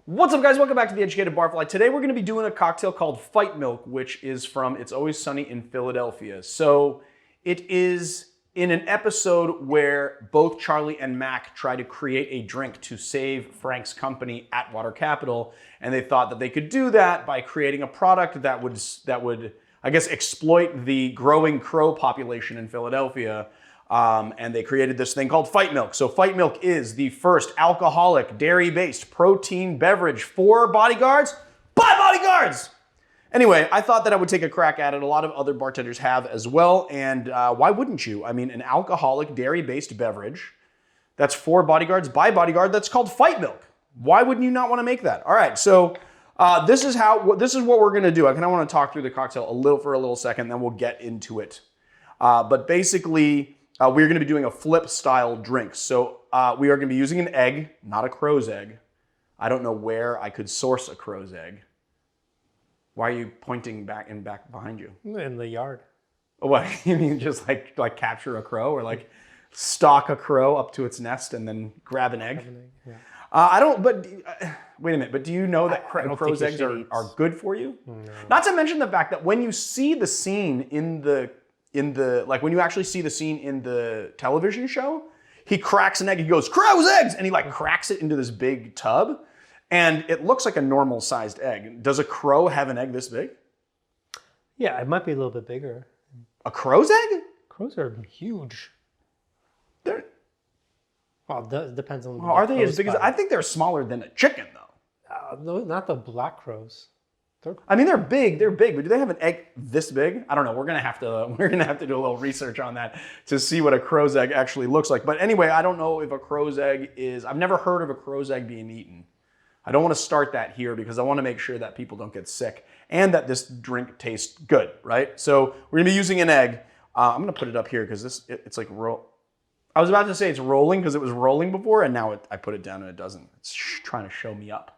What's up, guys? Welcome back to The Educated Barfly. Today we're going to be doing a cocktail called Fight Milk, which is from It's Always Sunny in Philadelphia. So it is in an episode where both Charlie and Mac try to create a drink to save Frank's company, Atwater Capital, and they thought that they could do that by creating a product that would, I guess, exploit the growing crow population in Philadelphia. And they created this thing called Fight Milk. So Fight Milk is the first alcoholic, dairy-based protein beverage for bodyguards by bodyguards. Anyway, I thought that I would take a crack at it. A lot of other bartenders have as well. And why wouldn't you? I mean, an alcoholic, dairy-based beverage that's for bodyguards by bodyguard, that's called Fight Milk. Why wouldn't you not want to make that? All right, so this is what we're going to do. I kind of want to talk through the cocktail for a little second, then we'll get into it. But basically, we're going to be doing a flip style drink. So we are going to be using an egg, not a crow's egg. I don't know where I could source a crow's egg. Why are you pointing back behind you? In the yard. Oh, what? You mean just like capture a crow or like stalk a crow up to its nest and then grab an egg? Yeah. I don't, but wait a minute, but do you know that crow's eggs are good for you? No. Not to mention the fact that when you see the scene when you actually see the scene in the television show, he cracks an egg, he goes, crow's eggs! And he like cracks it into this big tub. And it looks like a normal sized egg. Does a crow have an egg this big? Yeah, it might be a little bit bigger. A crow's egg? Crows are huge. Well, it depends on. Well, are they as big as? I think they're smaller than a chicken, though. No, not the black crows. I mean, they're big, but do they have an egg this big? I don't know. We're gonna have to do a little research on that to see what a crow's egg actually looks like. But anyway, I don't know if a crow's egg is. I've never heard of a crow's egg being eaten. I don't want to start that here because I want to make sure that people don't get sick and that this drink tastes good, right? So we're gonna be using an egg. I'm gonna put it up here because it's like roll. I was about to say it's rolling because it was rolling before, and now I put it down and it doesn't. It's trying to show me up.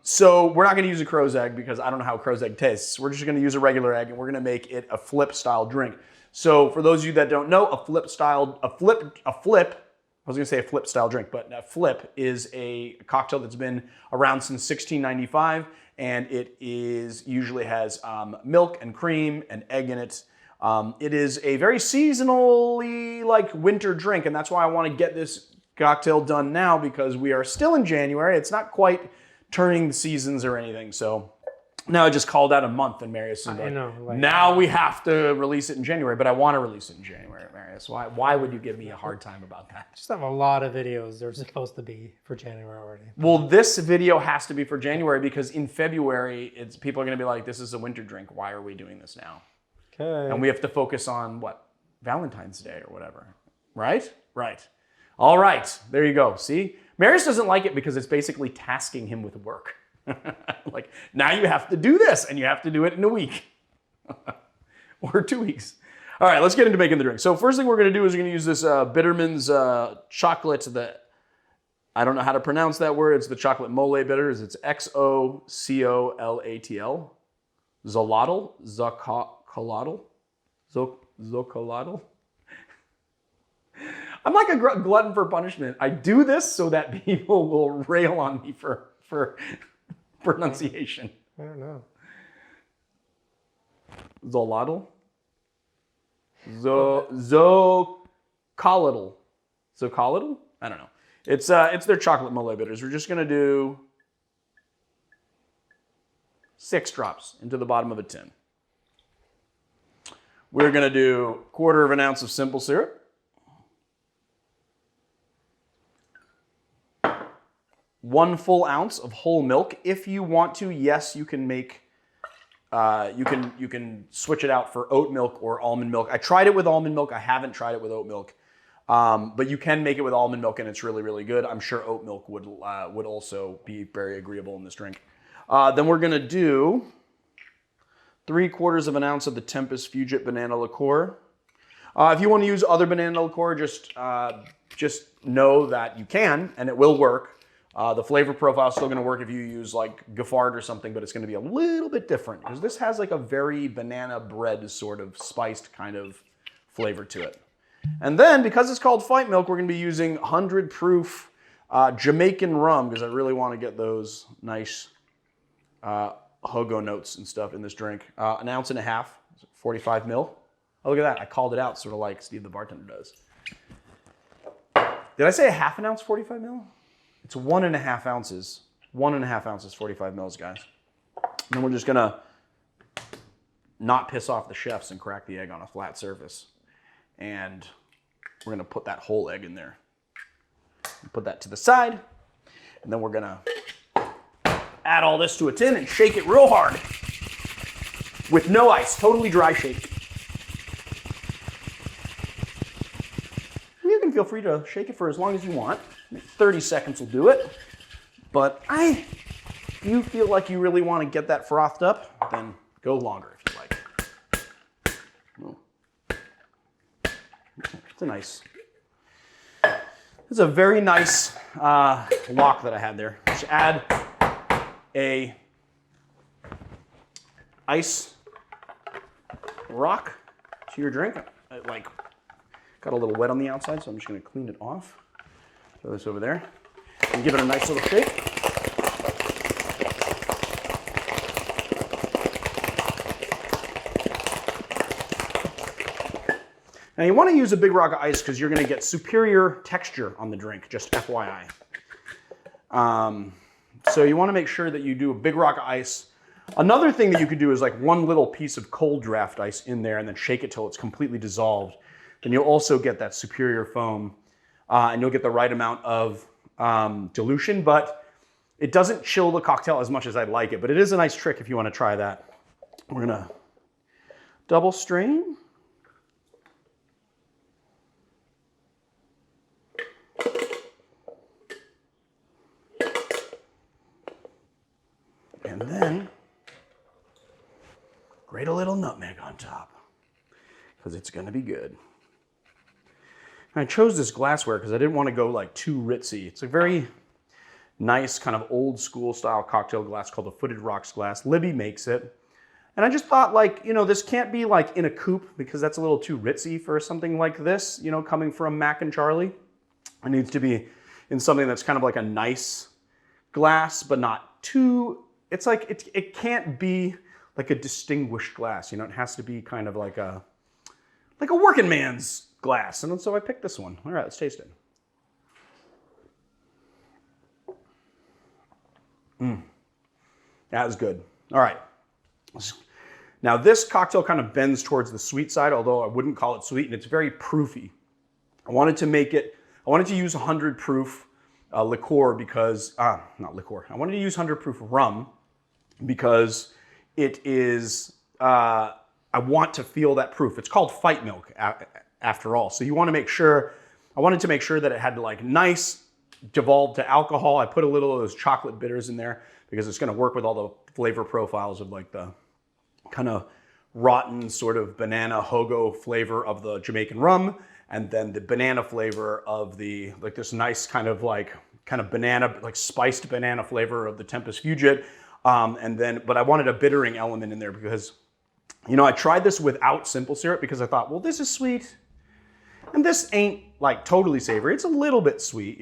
So we're not going to use a crow's egg because I don't know how a crow's egg tastes. We're just going to use a regular egg and we're going to make it a flip style drink. So for those of you that don't know, a flip, I was going to say a flip style drink, but a flip is a cocktail that's been around since 1695, and it usually has milk and cream and egg in it. It is a very seasonally winter drink, and that's why I want to get this cocktail done now because we are still in January. It's not quite turning the seasons or anything. So now I just called out a month, and Marius is like, now we have to release it in January, but I want to release it in January, Marius. Why would you give me a hard time about that? Just have a lot of videos. They're supposed to be for January already. Well, this video has to be for January because in February, people are going to be like, this is a winter drink. Why are we doing this now? Okay. And we have to focus on what? Valentine's Day or whatever, right? Right. All right, there you go. See? Marius doesn't like it because it's basically tasking him with work. Like, now you have to do this, and you have to do it in a week. Or 2 weeks. All right, let's get into making the drink. So first thing we're going to do is we're going to use this Bitterman's chocolate that, I don't know how to pronounce that word. It's the chocolate mole bitters. It's XOCOLATL. Zolotl? Zocolotl? I'm like a glutton for punishment. I do this so that people will rail on me for pronunciation. I don't know. Zolotl? Zocolotl. Zocolotl? I don't know. It's their chocolate mole bitters. We're just gonna do 6 drops into the bottom of a tin. We're gonna do 1/4 ounce of simple syrup. 1 full ounce of whole milk. If you want to, yes, you can make, you can switch it out for oat milk or almond milk. I tried it with almond milk. I haven't tried it with oat milk, but you can make it with almond milk, and it's really, really good. I'm sure oat milk would also be very agreeable in this drink. Then we're gonna do 3/4 ounce of the Tempest Fugit banana liqueur. If you want to use other banana liqueur, just know that you can, and it will work. The flavor profile is still going to work if you use like Giffard or something, but it's going to be a little bit different because this has like a very banana bread sort of spiced kind of flavor to it. And then because it's called Fight Milk, we're going to be using 100 proof Jamaican rum, because I really want to get those nice hogo notes and stuff in this drink. 1.5 ounces, 45 mil. Oh, look at that. I called it out, sort of like Steve the bartender does. Did I say 1/2 ounce, 45 mil? It's 1.5 ounces. 1.5 ounces, 45 mils, guys. And then we're just going to not piss off the chefs and crack the egg on a flat surface. And we're going to put that whole egg in there. Put that to the side. And then we're going to add all this to a tin and shake it real hard. With no ice, totally dry shake. You can feel free to shake it for as long as you want. 30 seconds will do it. But if you feel like you really want to get that frothed up, then go longer if you like. It's a very nice lock that I had there. Just add a ice rock to your drink. It got a little wet on the outside, so I'm just going to clean it off. Throw this over there and give it a nice little shake. Now you want to use a big rock of ice because you're going to get superior texture on the drink, just FYI. So you want to make sure that you do a big rock of ice. Another thing that you could do is like one little piece of cold draft ice in there and then shake it till it's completely dissolved. Then you'll also get that superior foam and you'll get the right amount of dilution, but it doesn't chill the cocktail as much as I'd like it, but it is a nice trick if you want to try that. We're going to double strain. And then grate a little nutmeg on top because it's going to be good. And I chose this glassware because I didn't want to go like too ritzy. It's a very nice kind of old school style cocktail glass called a Footed Rocks glass. Libby makes it. And I just thought this can't be like in a coupe because that's a little too ritzy for something like this, coming from Mac and Charlie. It needs to be in something that's kind of like a nice glass, but not too, it's like, it can't be like a distinguished glass. It has to be kind of like a working man's glass. And so I picked this one. All right, let's taste it. That was good. All right. Now this cocktail kind of bends towards the sweet side, although I wouldn't call it sweet, and it's very proofy. I wanted to use 100 proof liqueur because, not liqueur. I wanted to use 100 proof rum because it is, I want to feel that proof. It's called fight milk after all. So you want to make sure, I wanted to make sure that it had nice devolved to alcohol. I put a little of those chocolate bitters in there because it's going to work with all the flavor profiles of the kind of rotten sort of banana hogo flavor of the Jamaican rum, and then the banana flavor of the this nice kind of banana, spiced banana flavor of the Tempest Fugit. But I wanted a bittering element in there because, I tried this without simple syrup because I thought, well, this is sweet, and this ain't totally savory. It's a little bit sweet,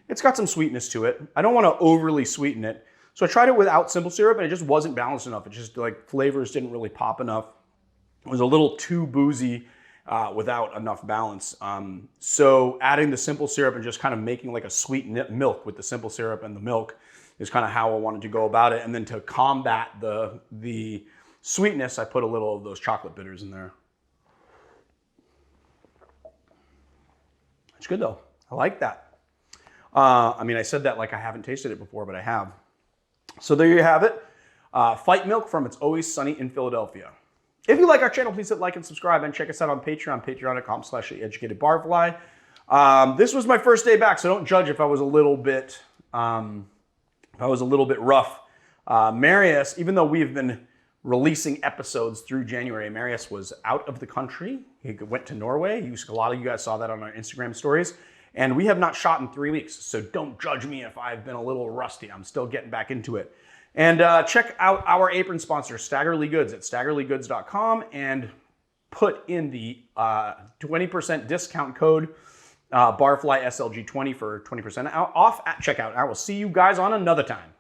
it's got some sweetness to it. I don't want to overly sweeten it. So I tried it without simple syrup and it just wasn't balanced enough. It just flavors didn't really pop enough. It was a little too boozy without enough balance. So adding the simple syrup and just kind of making a sweet milk with the simple syrup and the milk is kind of how I wanted to go about it. And then to combat the sweetness, I put a little of those chocolate bitters in there. It's good though. I like that. I said that like I haven't tasted it before, but I have. So there you have it. Fight Milk from It's Always Sunny in Philadelphia. If you like our channel, please hit like and subscribe, and check us out on Patreon, patreon.com/theeducatedbarfly. This was my first day back, so don't judge if I was a little bit rough. Marius, even though we've been releasing episodes through January, Marius was out of the country. He went to Norway. A lot of you guys saw that on our Instagram stories. And we have not shot in 3 weeks, so don't judge me if I've been a little rusty. I'm still getting back into it. And check out our apron sponsor, Staggerly Goods, at staggerlygoods.com, and put in the 20% discount code Barfly SLG20 for 20% off at checkout. I will see you guys on another time.